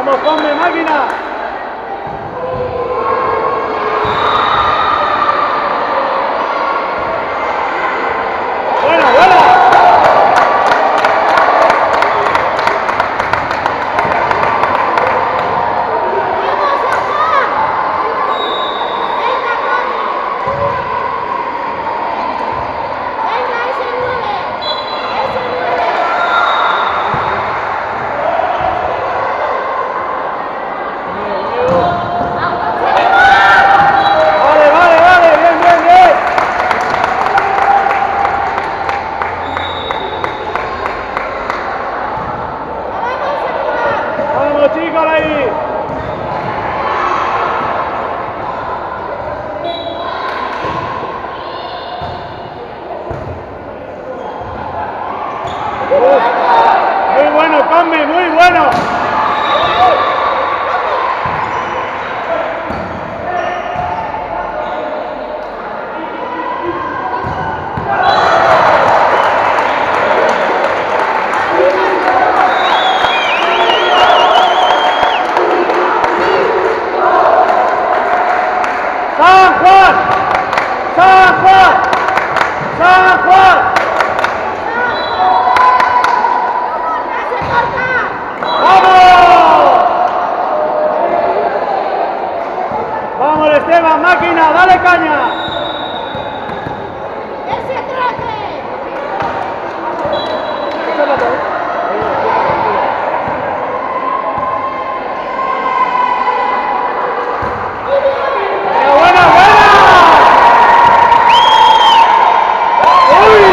Vamos, ponme máquina. Buena, buena. Muy bueno, Conmi, muy bueno. San Juan, San Juan, San Juan. ¡Vamos, Esteban, máquina, dale caña! ¡Ese traje! ¡Buena, buena! ¡Uy!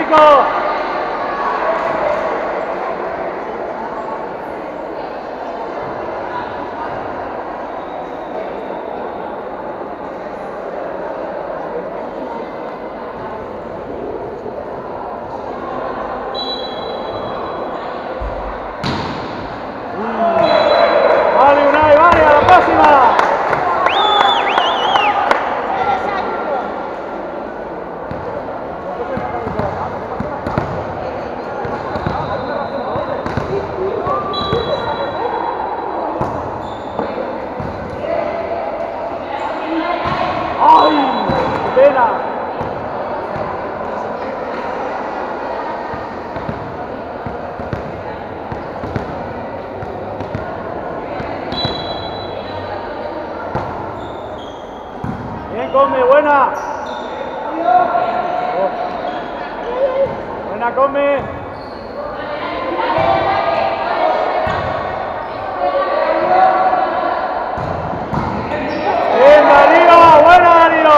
chicos. Vale, Unai, vale, a la próxima. ¡Ay! ¡Qué pena! Bien, Come, buena. Buena, Come. Bien, Darío, buena, Darío.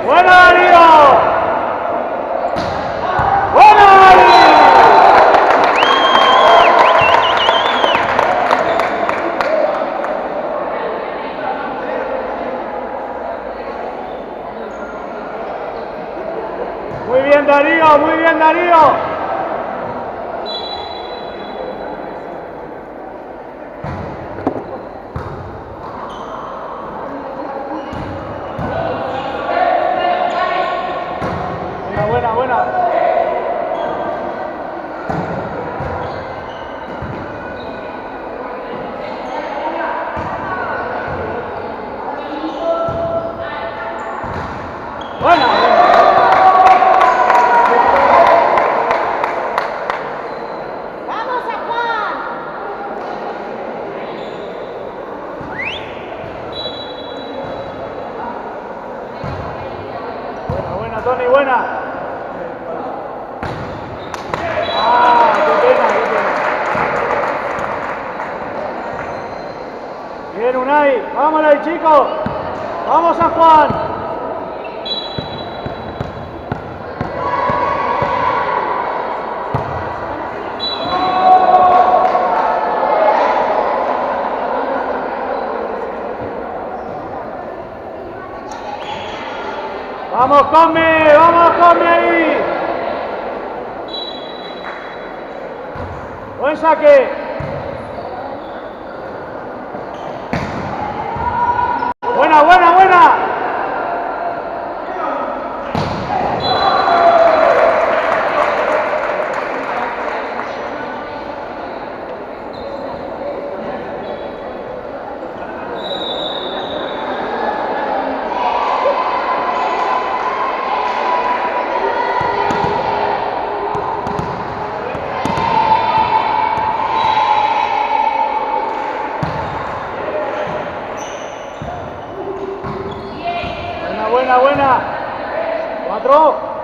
¡Buena, Darío! ¡Buena, Darío! Muy bien, Darío, muy bien, Darío. Buena, buena. Buena, ¡Vamos a Juan! buena, buena, Tony, buena. Ah, qué pena, qué pena. Bien, Unai, vámonos ahí, chicos. Vamos a Juan. Vamos, Come ahí. Buen saque. Buena, buena, buena. Buena, buena, buena. 4.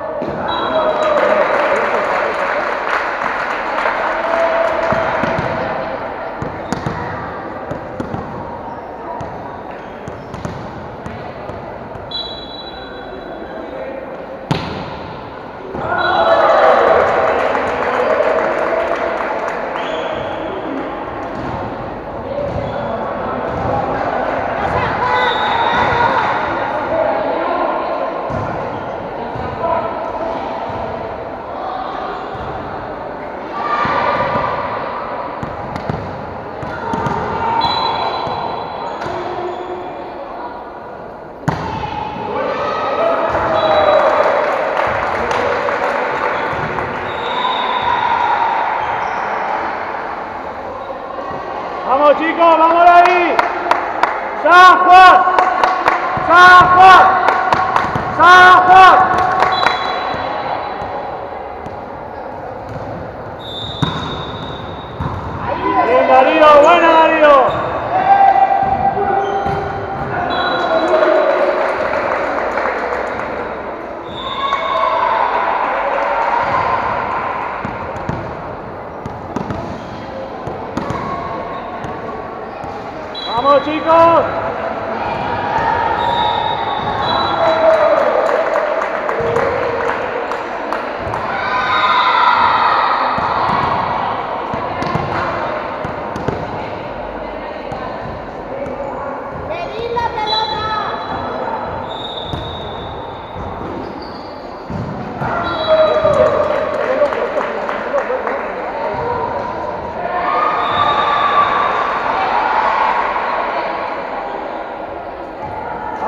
Vamos, chicos, vamos ahí. San Juan. San Juan. San Juan. Bien, Darío, buena, Darío. Vamos, chicos.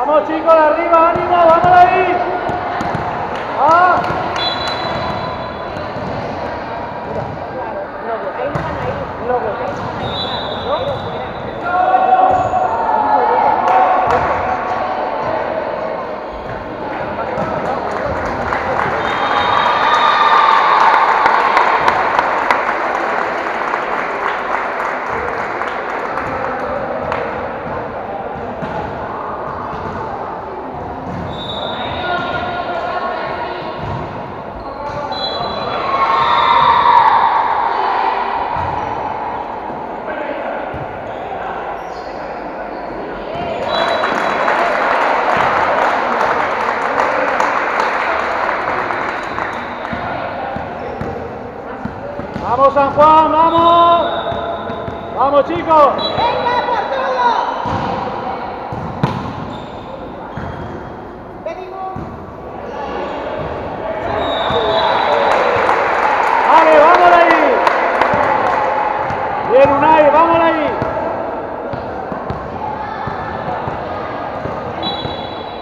Vamos chicos, de arriba, ánimo, vamos ahí. Ah. Ahí no van a ir. No, Ahí no van a ir, claro. Vamos San Juan, vamos. Vamos chicos. ¡Venga por todo! Venimos. Vale, vamos ahí. Bien Unai, vamos ahí.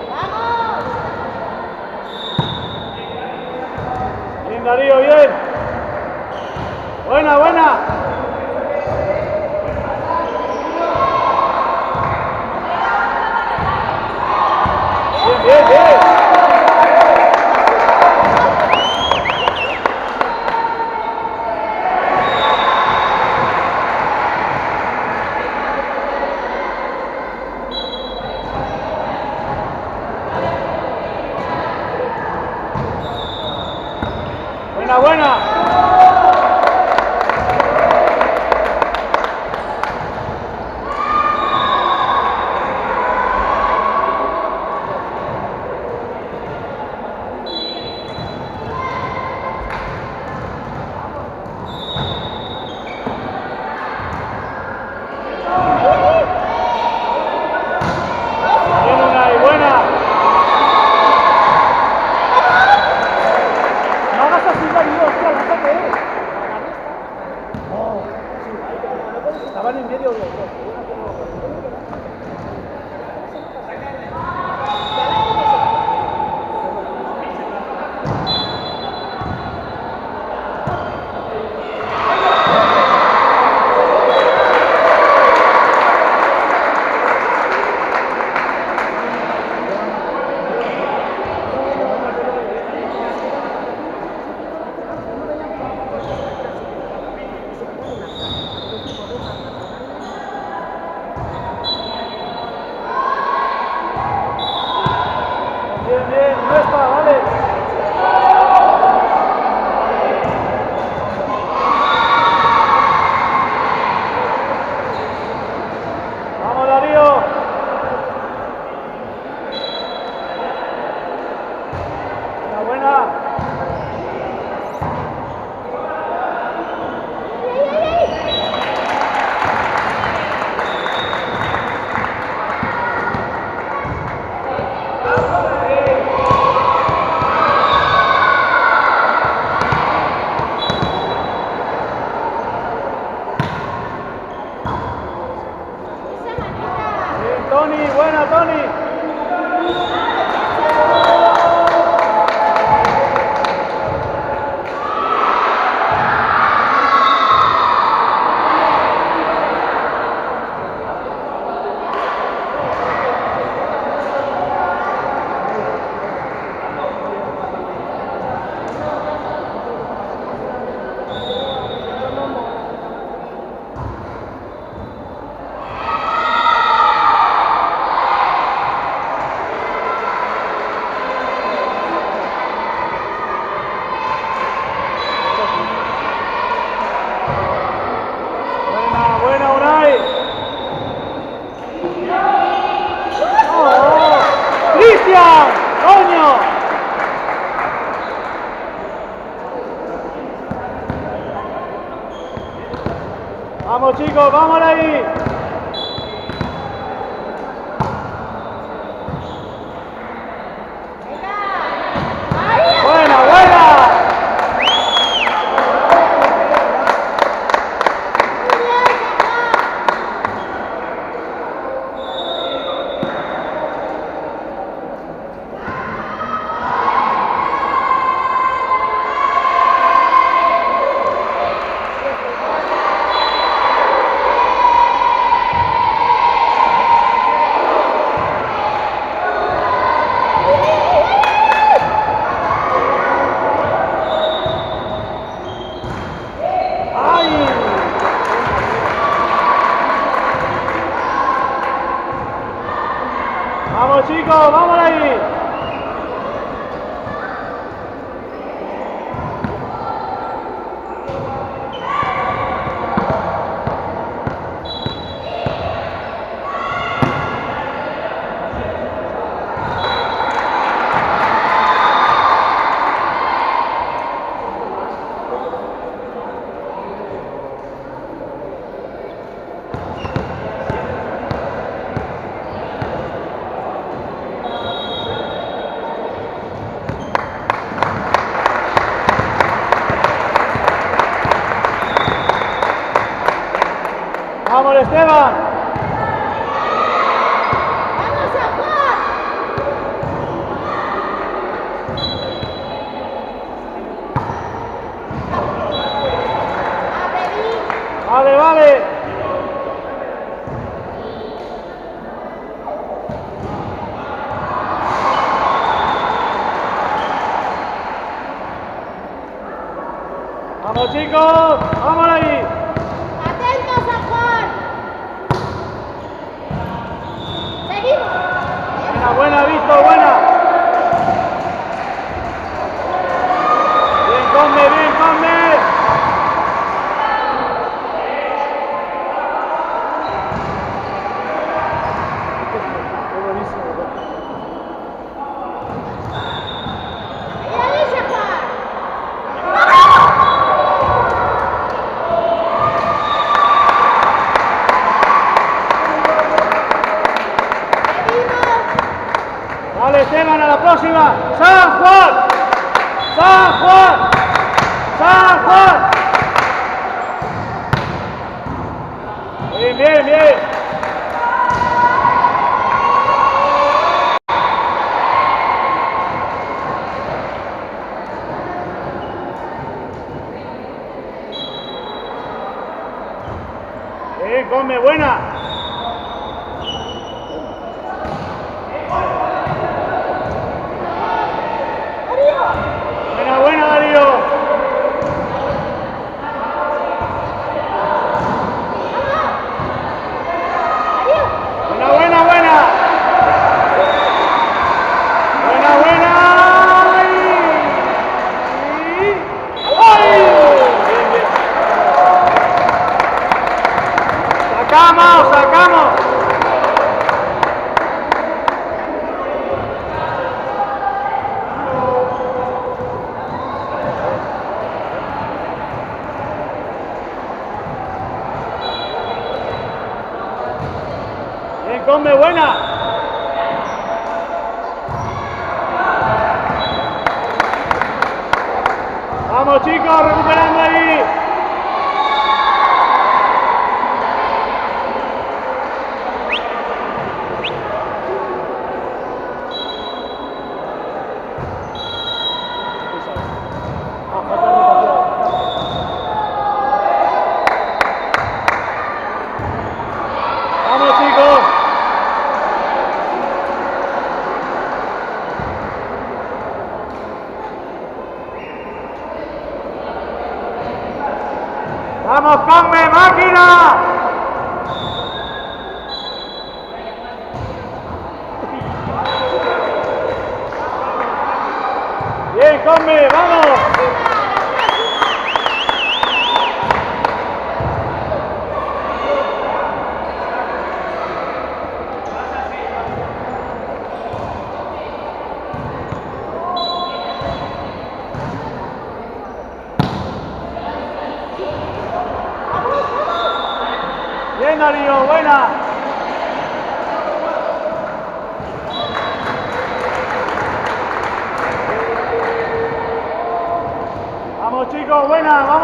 ¡Vamos! Bien Darío, bien. Buena, buena. Bien, bien, bien. Buena, buena. Bien Unai, buena. No hagas así, Darío, hostia, lánzate. No, sí, estaban en medio los dos. Bien, bien, no está, vale. Vamos Darío. Buena, buena. Bien, Tony, buena, Tony. Buena, buena, Unai. ¡Oh! ¡Cristian! ¡Coño! Vamos chicos, vamos ahí. Buena, buena. Vamos chicos, vamos ahí. Vamos Esteban. ¡Vamos a jugar! ¡A pedir! Vale, vale. Vamos chicos, vamos ahí. ¡Atentos a jugar! ¡Seguimos! Buena, buena, Víctor, buena. Bien, come, bien, come. ¡Y a jugar! ¡Seguimos! Vale, Esteban, a la próxima. ¡San Juan! ¡San Juan! ¡San Juan! Bien, bien, bien. Bien, come, buena. Buena, buena, Darío. Buena, buena, buena. Buena, buena. ¡Ay! Bien, bien. Sacamos, sacamos. Bien, come, buena. Vamos chicos, recuperando ahí. Vamos chicos. Vamos, come, máquina. Bien, come, vamos. Bien, Darío, buena. Vamos chicos, buena, vamos.